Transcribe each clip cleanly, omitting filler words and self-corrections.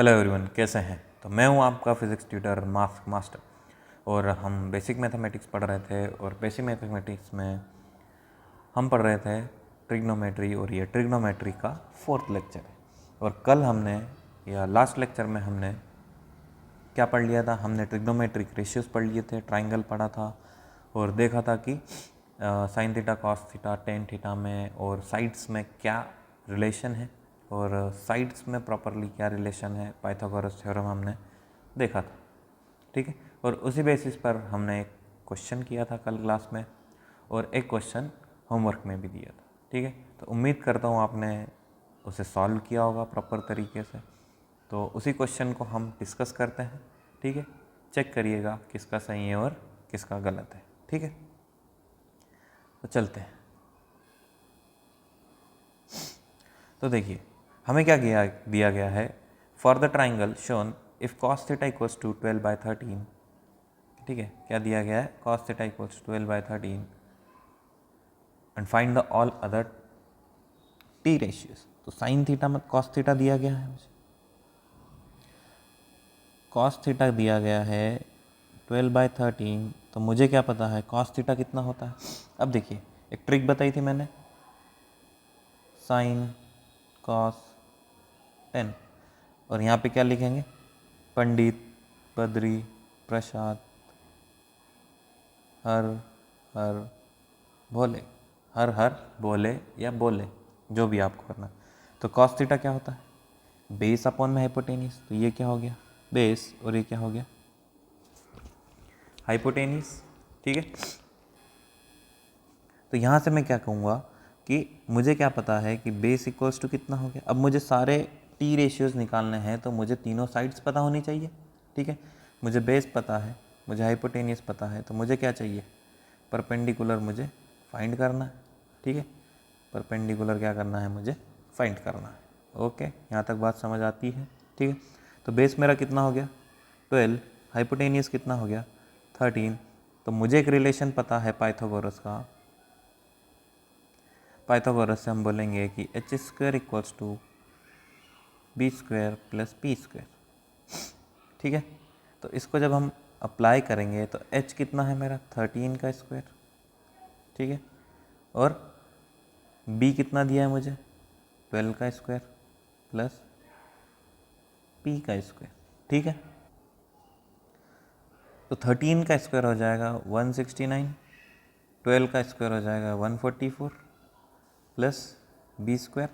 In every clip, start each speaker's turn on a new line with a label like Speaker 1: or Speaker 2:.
Speaker 1: Hello everyone, कैसे हैं। तो मैं हूं आपका फिज़िक्स ट्यूटर मास्टर और हम बेसिक मैथमेटिक्स पढ़ रहे थे। और बेसिक मैथमेटिक्स में हम पढ़ रहे थे ट्रिग्नोमेट्री, और ये ट्रिग्नोमेट्री का 4th लेक्चर है। और कल हमने या लास्ट लेक्चर में हमने क्या पढ़ लिया था, हमने ट्रिग्नोमेट्रिक रेशियोज पढ़ लिए थे, ट्राइंगल पढ़ा था और देखा था कि sine theta cos theta tan theta में और साइड्स में क्या रिलेशन है और साइड्स में प्रॉपरली क्या रिलेशन है, पाइथागोरस थ्योरम हमने देखा था। ठीक है, और उसी बेसिस पर हमने एक क्वेश्चन किया था कल क्लास में और एक क्वेश्चन होमवर्क में भी दिया था। ठीक है, तो उम्मीद करता हूँ आपने उसे सॉल्व किया होगा प्रॉपर तरीके से। तो उसी क्वेश्चन को हम डिस्कस करते हैं। ठीक है, चेक करिएगा किसका सही है और किसका गलत है। ठीक है, तो चलते हैं। तो देखिए हमें क्या दिया गया है। For the triangle shown if cos theta equals to 12/13। ठीक है, क्या दिया गया है, cos theta equals 12/13 and find the all other T ratios. तो साइन थीटा में कॉस थीटा दिया गया है, मुझे कॉस थीटा दिया गया है 12/13। तो मुझे क्या पता है कॉस थीटा कितना होता है। अब देखिए एक ट्रिक बताई थी मैंने, साइन कॉस 10, और यहाँ पे क्या लिखेंगे, पंडित बद्री प्रसाद हर हर भोले, हर हर बोले या बोले, जो भी आपको करना। तो कॉस थीटा क्या होता है, बेस अपॉन में हाइपोटेनियस। तो ये क्या हो गया, बेस, और ये क्या हो गया, हाइपोटेनियस। ठीक है, तो यहाँ से मैं क्या कहूँगा कि मुझे क्या पता है कि बेस इक्वल्स टू कितना हो गया। अब मुझे सारे टी रेशियोज निकालने हैं तो मुझे तीनों साइड्स पता होनी चाहिए। ठीक है, मुझे बेस पता है, मुझे हाइपोटेनियस पता है, तो मुझे क्या चाहिए, परपेंडिकुलर मुझे फाइंड करना है। ठीक है, परपेंडिकुलर क्या करना है, मुझे फाइंड करना है। ओके, यहाँ तक बात समझ आती है। ठीक है, तो बेस मेरा कितना हो गया 12, हाइपोटेनियस कितना हो गया 13। तो मुझे एक रिलेशन पता है पाइथागोरस का। पाइथागोरस से हम बोलेंगे कि h² equals to b² plus p²। ठीक है, तो इसको जब हम अप्लाई करेंगे तो h कितना है मेरा 13 का स्क्वायर। ठीक है, और b कितना दिया है मुझे 12 का स्क्वायर प्लस p का स्क्वायर। ठीक है, तो 13 का स्क्वायर हो जाएगा 169, 12 का स्क्वायर हो जाएगा 144 प्लस b²।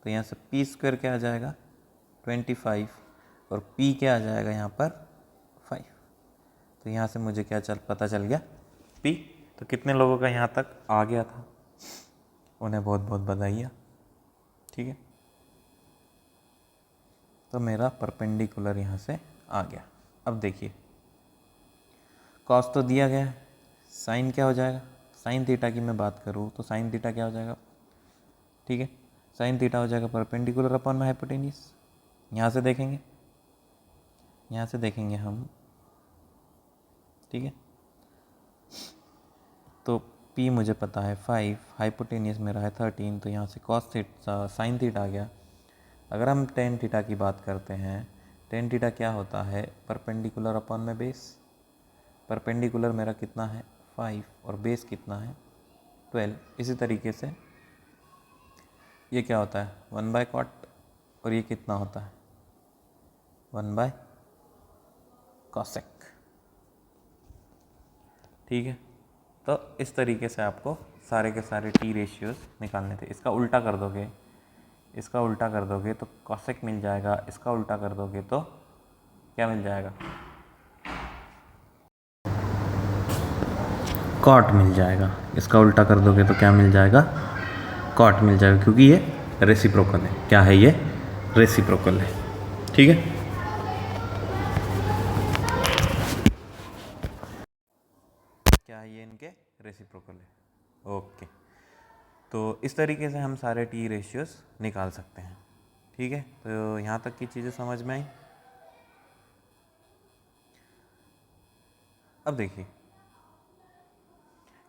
Speaker 1: तो यहाँ से p² क्या आ जाएगा 25 और p क्या आ जाएगा यहाँ पर 5। तो यहाँ से मुझे क्या पता चल गया p। तो कितने लोगों का यहाँ तक आ गया था, उन्हें बहुत बहुत बधाइयाँ। ठीक है, तो मेरा परपेंडिकुलर यहाँ से आ गया। अब देखिए कॉस तो दिया गया है, साइन क्या हो जाएगा, साइन थीटा की मैं बात करूँ तो साइन थीटा क्या हो जाएगा। ठीक है, साइन थीटा हो जाएगा परपेंडिकुलर अपॉन में हाइपोटेनियस। यहाँ से देखेंगे, यहाँ से देखेंगे हम। ठीक है, तो p मुझे पता है 5, हाइपोटेनियस मेरा है 13, तो यहाँ से कॉस थीटा साइन थीटा आ गया। अगर हम टेन थीटा की बात करते हैं, टेन थीटा क्या होता है, परपेंडिकुलर अपॉन में बेस। परपेंडिकुलर मेरा कितना है 5 और बेस कितना है 12। इसी तरीके से ये क्या होता है 1/cot, और ये कितना होता है 1/cosec। ठीक है, तो इस तरीके से आपको सारे के सारे टी रेशियोज निकालने थे। इसका उल्टा कर दोगे, इसका उल्टा कर दोगे तो कॉसेक मिल जाएगा, इसका उल्टा कर दोगे तो क्या मिल जाएगा, कॉट मिल जाएगा। इसका उल्टा कर दोगे तो क्या मिल जाएगा, कॉट मिल जाएगा, क्योंकि ये रेसिप्रोकल है। क्या है ये, रेसिप्रोकल है। ठीक है, क्या है ये, इनके रेसिप्रोकल है। ओके, तो इस तरीके से हम सारे टी रेशियोज निकाल सकते हैं। ठीक है, तो यहाँ तक की चीज़ें समझ में आई। अब देखिए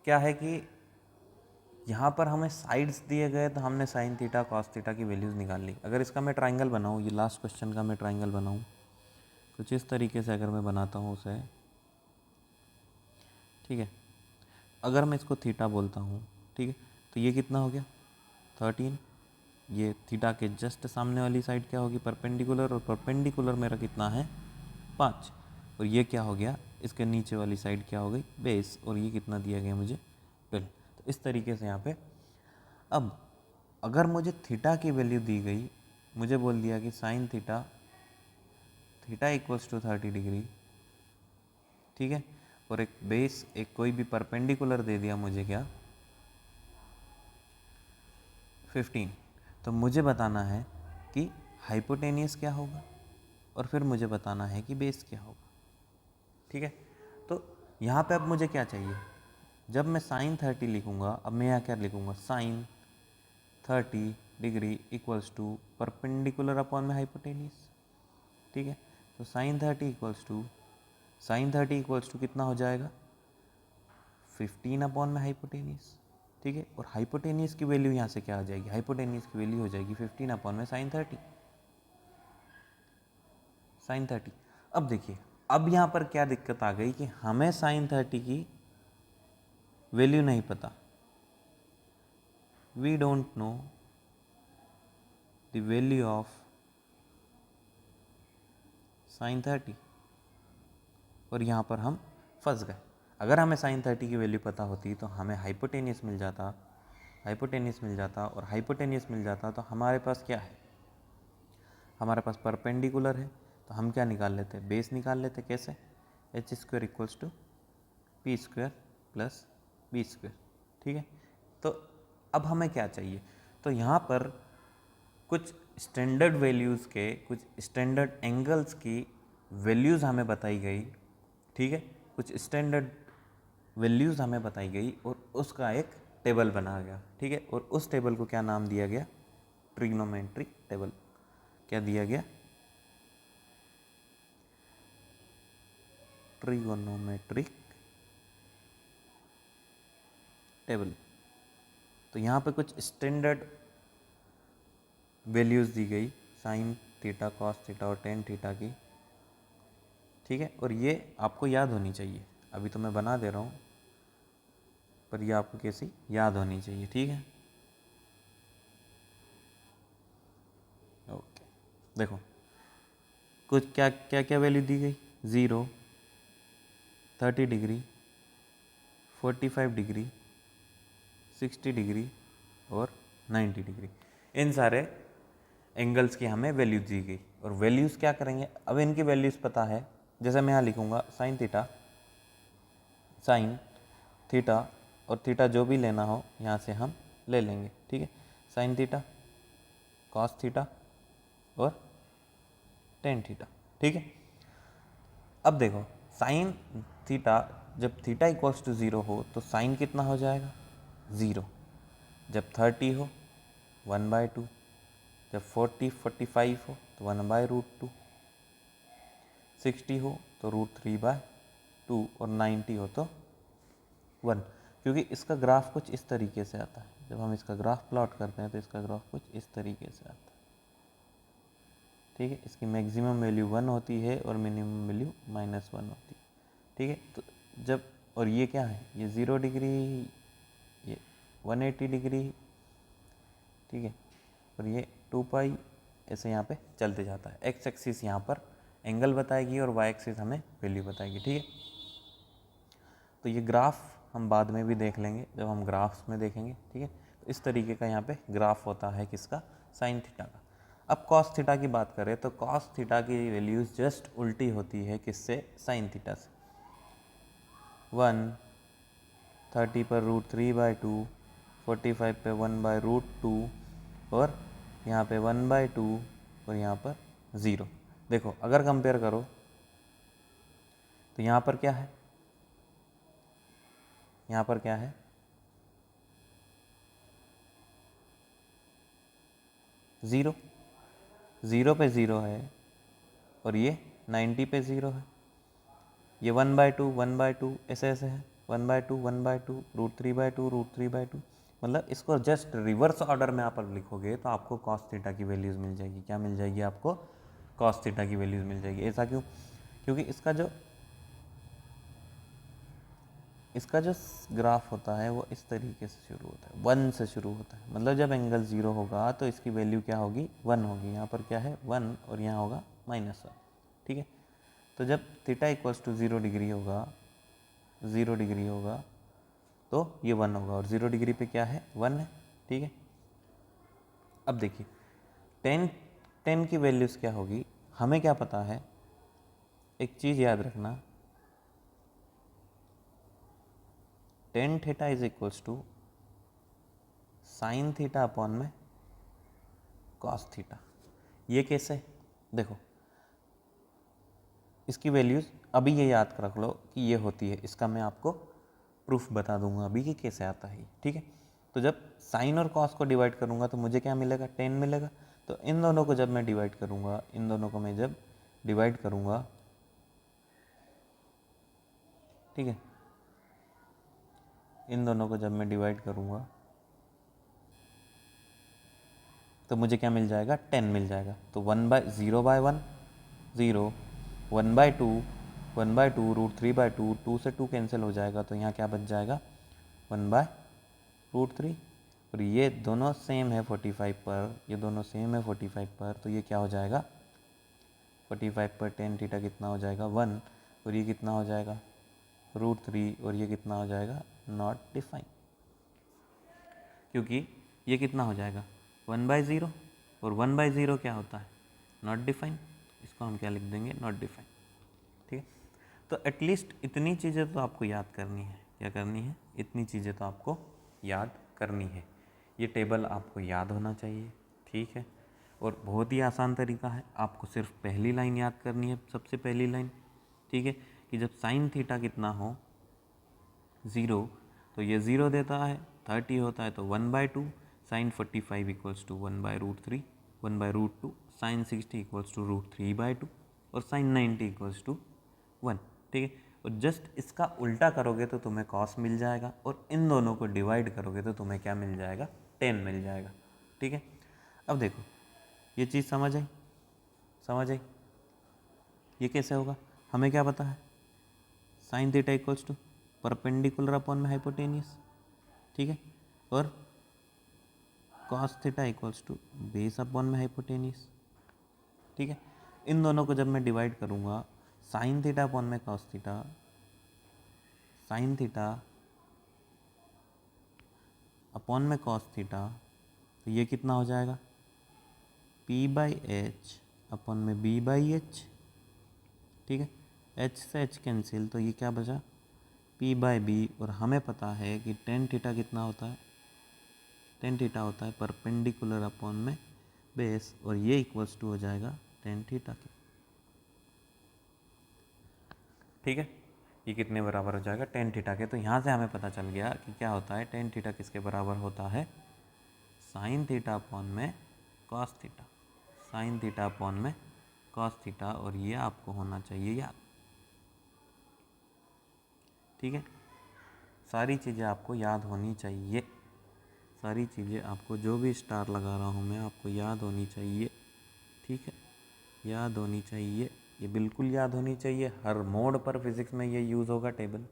Speaker 1: क्या है कि यहाँ पर हमें साइड्स दिए गए तो हमने साइन थीटा कॉस थीटा की वैल्यूज़ निकाल ली। अगर इसका मैं ट्राइंगल बनाऊँ, ये लास्ट क्वेश्चन का मैं ट्राइंगल बनाऊँ कुछ इस तरीके से अगर मैं बनाता हूँ उसे, ठीक है, अगर मैं इसको थीटा बोलता हूँ, ठीक है, तो ये कितना हो गया 13, ये थीटा के जस्ट सामने वाली साइड क्या होगी परपेंडिकुलर, और परपेंडिकुलर मेरा कितना है 5, और ये क्या हो गया इसके नीचे वाली साइड क्या हो गई बेस, और ये कितना दिया गया मुझे 12। तो इस तरीके से यहाँ पे अब अगर मुझे थीटा की वैल्यू दी गई, मुझे बोल दिया कि sine theta, theta equals to 30 degree, ठीक है, और एक बेस एक कोई भी परपेंडिकुलर दे दिया मुझे क्या 15, तो मुझे बताना है कि हाइपोटेनियस क्या होगा और फिर मुझे बताना है कि बेस क्या होगा, ठीक है। तो यहाँ पे अब मुझे क्या चाहिए, जब मैं साइन 30 लिखूँगा, अब मैं यहाँ क्या लिखूँगा sine 30 degree equals to perpendicular upon में हाइपोटेनियस, ठीक है। तो sine 30 equals to, sine 30 equals to कितना हो जाएगा 15 अपॉन में हाइपोटेनियस, ठीक है, और हाइपोटेनियस की वैल्यू यहाँ से क्या आ जाएगी, हाइपोटेनियस की वैल्यू हो जाएगी 15 अपॉन में साइन 30, साइन 30। अब देखिए अब यहाँ पर क्या दिक्कत आ गई कि हमें साइन 30 की वैल्यू नहीं पता, we don't know the value of sine 30, और यहाँ पर हम फंस गए। अगर हमें साइन 30 की वैल्यू पता होती तो हमें हाइपोटेनियस मिल जाता, हाइपोटेनियस मिल जाता, और हाइपोटेनियस मिल जाता तो हमारे पास क्या है, हमारे पास परपेंडिकुलर है, तो हम क्या निकाल लेते, बेस निकाल लेते, कैसे H square equals to P square plus B square, ठीक है। तो अब हमें क्या चाहिए, तो यहाँ पर कुछ स्टैंडर्ड वैल्यूज़ के, कुछ स्टैंडर्ड एंगल्स की वैल्यूज़ हमें बताई गई, ठीक है, कुछ स्टैंडर्ड वैल्यूज़ हमें बताई गई और उसका एक टेबल बना गया, ठीक है, और उस टेबल को क्या नाम दिया गया ट्रिग्नोमेट्रिक टेबल, क्या दिया गया ट्रिगोनोमेट्रिक टेबल। तो यहाँ पे कुछ स्टैंडर्ड वैल्यूज़ दी गई साइन थीटा कॉस थीटा और टेन थीटा की, ठीक है, और ये आपको याद होनी चाहिए, अभी तो मैं बना दे रहा हूँ पर ये आपको कैसी याद होनी चाहिए, ठीक है। ओके, देखो कुछ क्या क्या क्या वैल्यू दी गई, 0, 30 डिग्री, 45 डिग्री, 60 डिग्री और 90 डिग्री, इन सारे एंगल्स की हमें वैल्यूज दी गई। और वैल्यूज़ क्या करेंगे, अब इनकी वैल्यूज़ पता है, जैसे मैं यहाँ लिखूँगा साइन थीटा, साइन थीटा, और थीटा जो भी लेना हो यहाँ से हम ले लेंगे, ठीक है, साइन थीटा कॉस थीटा और टेन थीटा, ठीक है। अब देखो साइन थीटा, जब थीटा इक्वल्स टू 0 हो तो साइन कितना हो जाएगा 0, जब 30 हो 1/2, जब 40 45 हो तो 1/√2, 60 हो तो √3/2 और 90 हो तो 1, क्योंकि इसका ग्राफ कुछ इस तरीके से आता है, जब हम इसका ग्राफ प्लॉट करते हैं तो इसका ग्राफ कुछ इस तरीके से आता है, ठीक है। इसकी मैक्सिमम वैल्यू 1 होती है और मिनिमम वैल्यू -1 होती है, ठीक है। तो जब, और ये क्या है, ये 0 डिग्री, ये 180 डिग्री, ठीक है, और ये 2π, ऐसे यहाँ पे चलते जाता है। एक्स एक्सिस यहाँ पर एंगल बताएगी और वाई एक्सिस हमें वैल्यू बताएगी, ठीक है। तो ये ग्राफ हम बाद में भी देख लेंगे जब हम ग्राफ्स में देखेंगे, ठीक है। तो इस तरीके का यहाँ पे ग्राफ होता है किसका, साइन थीटा का। अब कॉस थीटा की बात करें तो कॉस थीटा की वैल्यूज जस्ट उल्टी होती है किससे, साइन थीटा से। 1 30 पर √3/2, 45 पे 1/√2 और यहाँ पे 1/2 और यहाँ पर 0। देखो अगर कंपेयर करो तो यहाँ पर क्या है, यहाँ पर क्या है 0, 0 पे 0 है और ये 90 पे 0 है, ये 1/2 1/2 ऐसे ऐसे है, 1/2 1/2 √3/2 √3/2 मतलब इसको जस्ट रिवर्स ऑर्डर में आप लिखोगे तो आपको कॉस थीटा की वैल्यूज़ मिल जाएगी। क्या मिल जाएगी आपको? कॉस थीटा की वैल्यूज़ मिल जाएगी। ऐसा क्यों? क्योंकि इसका जो ग्राफ होता है वो इस तरीके से शुरू होता है, 1 से शुरू होता है। मतलब जब एंगल 0 होगा तो इसकी वैल्यू क्या होगी? 1 होगी। यहाँ पर क्या है? 1 और यहाँ होगा -1। ठीक है, तो जब थीटा इक्वल्स टू 0 डिग्री होगा, 0 डिग्री होगा तो ये 1 होगा, और 0 डिग्री पे क्या है? 1 है। ठीक है, अब देखिए टेन की वैल्यूज़ क्या होगी, हमें क्या पता है? एक चीज़ याद रखना, tan theta is equals to sine theta upon में कॉस थीटा। ये कैसे? देखो इसकी वैल्यूज़ अभी ये याद रख लो कि ये होती है, इसका मैं आपको प्रूफ बता दूंगा अभी कि कैसे आता है। ठीक है, तो जब साइन और कॉस को डिवाइड करूंगा तो मुझे क्या मिलेगा? 10 मिलेगा। तो इन दोनों को जब मैं डिवाइड करूंगा, इन दोनों को मैं जब डिवाइड करूंगा, ठीक है, इन दोनों को जब मैं डिवाइड करूंगा तो मुझे क्या मिल जाएगा? 10 मिल जाएगा। तो 0/1 0, 1/2 1/2, √3/2, 2 से 2 कैंसिल हो जाएगा, तो यहाँ क्या बच जाएगा? 1/√3। और ये दोनों सेम है 45 पर, ये दोनों सेम है 45 पर, तो ये क्या हो जाएगा? 45 पर टेन थीटा कितना हो जाएगा? 1। और ये कितना हो जाएगा? √3। और ये कितना हो जाएगा? Not define. क्योंकि ये कितना हो जाएगा? 1/0, और 1/0 क्या होता है? Not define. इसको हम क्या लिख देंगे? Not define. ठीक है, तो एटलीस्ट इतनी चीज़ें तो आपको याद करनी है। क्या करनी है? इतनी चीज़ें तो आपको याद करनी है। ये टेबल आपको याद होना चाहिए। ठीक है, और बहुत ही आसान तरीका है, आपको सिर्फ पहली लाइन याद करनी है, सबसे पहली लाइन। ठीक है, कि जब साइन थीटा कितना हो 0, तो ये 0 देता है, 30 होता है तो 1/2, sine 45 equals to 1/√3, 1/√2, sine 60 equals to √3/2, और साइन 90 इक्वल्स टू 1। ठीक है, और जस्ट इसका उल्टा करोगे तो तुम्हें कॉस मिल जाएगा, और इन दोनों को डिवाइड करोगे तो तुम्हें क्या मिल जाएगा? 10 मिल जाएगा। ठीक है, अब देखो ये चीज़ समझ आई? समझ आई? ये कैसे होगा? हमें क्या पता है? Sine theta equals to perpendicular upon में हाइपोटेनियस। ठीक है, और cos theta equals to base upon में हाइपोटेनियस। ठीक है, इन दोनों को जब मैं डिवाइड करूँगा, साइन थीटा अपॉन में cos theta, sine theta upon में कॉस थीटा, तो ये कितना हो जाएगा? P/H अपॉन में B/H। ठीक है, H से H कैंसिल, तो ये क्या बचा? P/B। और हमें पता है कि टेन थीटा कितना होता है? टेन थीटा होता है परपेंडिकुलर अपॉन में बेस, और ये इक्वल्स टू हो जाएगा टेन थीटा के। ठीक है, ये कितने बराबर हो जाएगा? टेन थीटा के। तो यहाँ से हमें पता चल गया कि क्या होता है, टेन थीटा किसके बराबर होता है? साइन थीटा अपॉन में cos theta, sine theta upon में कॉस थीटा, और ये आपको होना चाहिए याद। ठीक है, सारी चीज़ें आपको याद होनी चाहिए, सारी चीज़ें आपको, जो भी स्टार लगा रहा हूँ मैं, आपको याद होनी चाहिए। ठीक है, याद होनी चाहिए, ये बिल्कुल याद होनी चाहिए। हर मोड पर फिज़िक्स में ये यूज़ होगा टेबल,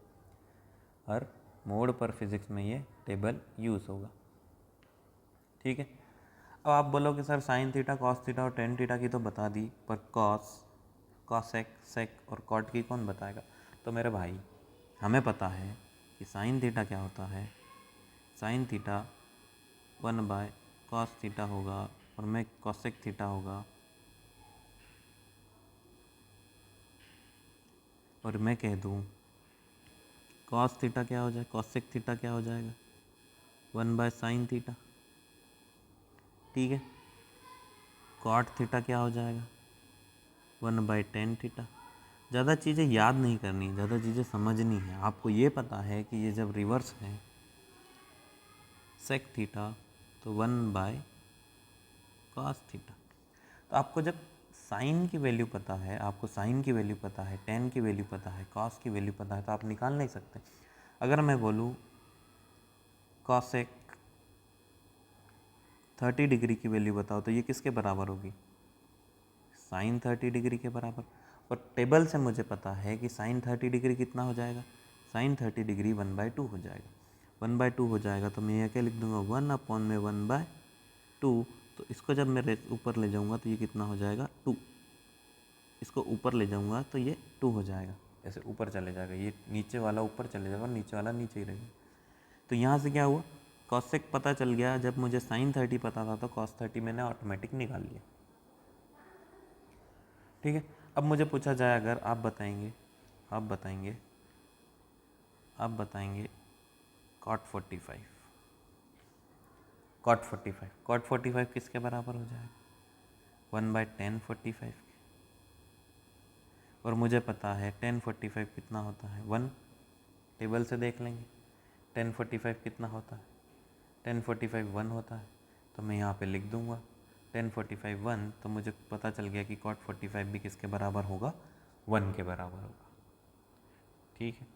Speaker 1: हर मोड पर फिज़िक्स में ये टेबल यूज़ होगा। ठीक है, अब आप बोलोगे sir sine theta, cos theta और टेन थीटा की तो बता दी, पर कॉसेक, सेक और कॉट की कौन बताएगा? तो मेरे भाई हमें पता है कि साइन थीटा क्या होता है। साइन थीटा 1/cos थीटा होगा, और मैं कॉसेक थीटा होगा, और मैं कह दूँ कॉस थीटा क्या हो जाए, कॉसेक थीटा क्या हो जाएगा? 1/sin theta. ठीक है, कॉट थीटा क्या हो जाएगा? 1/tan theta. ज़्यादा चीज़ें याद नहीं करनी, ज़्यादा चीज़ें समझनी है। आपको ये पता है कि ये जब रिवर्स है सेक थीटा, तो 1/cos थीटा। तो आपको जब साइन की वैल्यू पता है, आपको साइन की वैल्यू पता है, टेन की वैल्यू पता है, कॉस की वैल्यू पता है, तो आप निकाल नहीं सकते। अगर मैं बोलूँ कॉसेक 30 डिग्री की वैल्यू बताओ तो ये किसके बराबर होगी, साइन 30 डिग्री के बराबर। और टेबल से मुझे पता है कि साइन 30 डिग्री कितना हो जाएगा, साइन 30 डिग्री 1/2 हो जाएगा। 1/2 हो जाएगा तो मैं यह क्या लिख दूंगा, 1/1/2। तो इसको जब मैं ऊपर ले जाऊंगा तो ये कितना हो जाएगा, 2। इसको ऊपर ले जाऊंगा तो ये 2 हो जाएगा, ऐसे ऊपर चले जाएगा, ये नीचे वाला ऊपर चले जाएगा और नीचे वाला नीचे ही रहेगा। तो यहाँ से क्या हुआ, कॉसेक पता चल गया, जब मुझे साइन 30 पता था तो कॉस 30 मैंने ऑटोमेटिक निकाल लिया। ठीक है, अब मुझे पूछा जाए, अगर आप बताएंगे कॉट 45, कॉट 45 किसके बराबर हो जाएगा, 1/10 45 के। और मुझे पता है 10 45 कितना होता है, 1। टेबल से देख लेंगे 10 45 कितना होता है, 10 45 1 होता है। तो मैं यहाँ पे लिख दूँगा 10 45 1। तो मुझे पता चल गया कि कॉट 45 भी किसके बराबर होगा, 1 के बराबर होगा। ठीक है,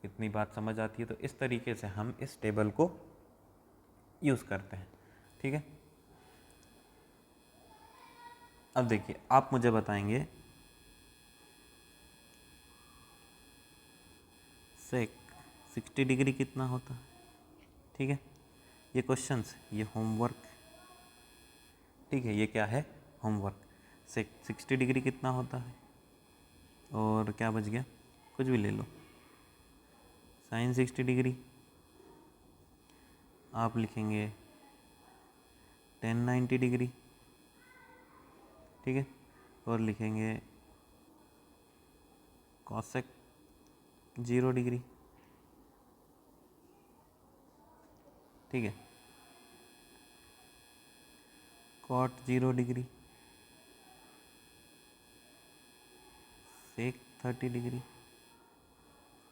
Speaker 1: इतनी बात समझ आती है। तो इस तरीके से हम इस टेबल को यूज़ करते हैं। ठीक है, अब देखिए आप मुझे बताएंगे सेक 60 डिग्री कितना होता है। ठीक है, ये क्वेश्चंस, ये होमवर्क। ठीक है, ये क्या है, होमवर्क। सेक 60 डिग्री कितना होता है, और क्या बच गया, कुछ भी ले लो, साइन 60 डिग्री आप लिखेंगे 10 90 डिग्री। ठीक है, और लिखेंगे कॉसेक 0 डिग्री। ठीक है, कॉट 0 डिग्री, सेक 30 डिग्री,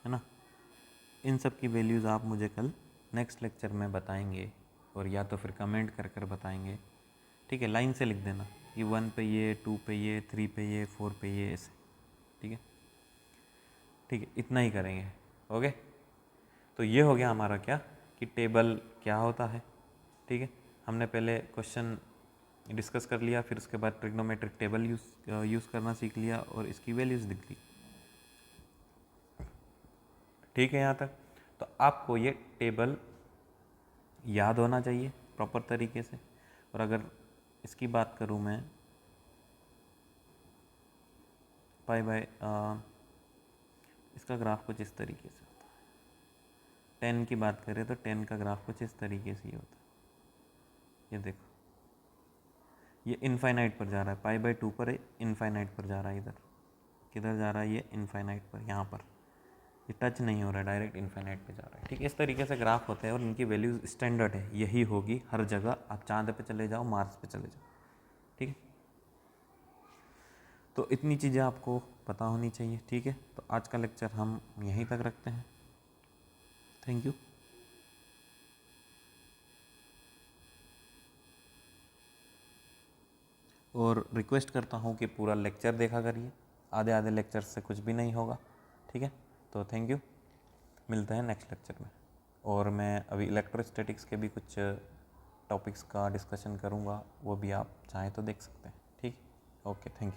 Speaker 1: है ना। इन सब की वैल्यूज़ आप मुझे कल नेक्स्ट लेक्चर में बताएंगे, और या तो फिर कमेंट कर कर बताएंगे। ठीक है, लाइन से लिख देना कि 1 पे ये, 2 पे ये, 3 पे ये, 4 पे ये, ऐसे। ठीक है, ठीक है, इतना ही करेंगे। ओके, तो ये हो गया हमारा क्या, कि टेबल क्या होता है। ठीक है, हमने पहले क्वेश्चन डिस्कस कर लिया, फिर उसके बाद ट्रिग्नोमेट्रिक टेबल यूज़ करना सीख लिया, और इसकी वैल्यूज़ दिख ली। ठीक है यहाँ तक। तो आपको ये टेबल याद होना चाहिए प्रॉपर तरीके से। और अगर इसकी बात करूँ मैं, पाई बाय इसका ग्राफ कुछ इस तरीके से होता है। 10 की बात करें तो 10 का ग्राफ कुछ इस तरीके से ही होता है। ये देखो, ये इनफाइनाइट पर जा रहा है, पाई/2 पर इनफाइनाइट पर जा रहा है। इधर किधर जा रहा है, ये इनफाइनाइट पर, यहाँ पर ये टच नहीं हो रहा है, डायरेक्ट इनफाइनाइट पे जा रहा है। ठीक है, इस तरीके से ग्राफ होते हैं, और इनकी वैल्यूज स्टैंडर्ड है, यही होगी हर जगह। आप चांद पे चले जाओ, मार्स पे चले जाओ। ठीक है, तो इतनी चीज़ें आपको पता होनी चाहिए। ठीक है, तो आज का लेक्चर हम यहीं तक रखते हैं। Thank you. और रिक्वेस्ट करता हूँ कि पूरा लेक्चर देखा करिए, आधे आधे लेक्चर से कुछ भी नहीं होगा। ठीक है, तो थैंक यू, मिलते हैं नेक्स्ट लेक्चर में। और मैं अभी इलेक्ट्रोस्टैटिक्स के भी कुछ टॉपिक्स का डिस्कशन करूँगा, वो भी आप चाहें तो देख सकते हैं। ठीक, ओके, थैंक यू।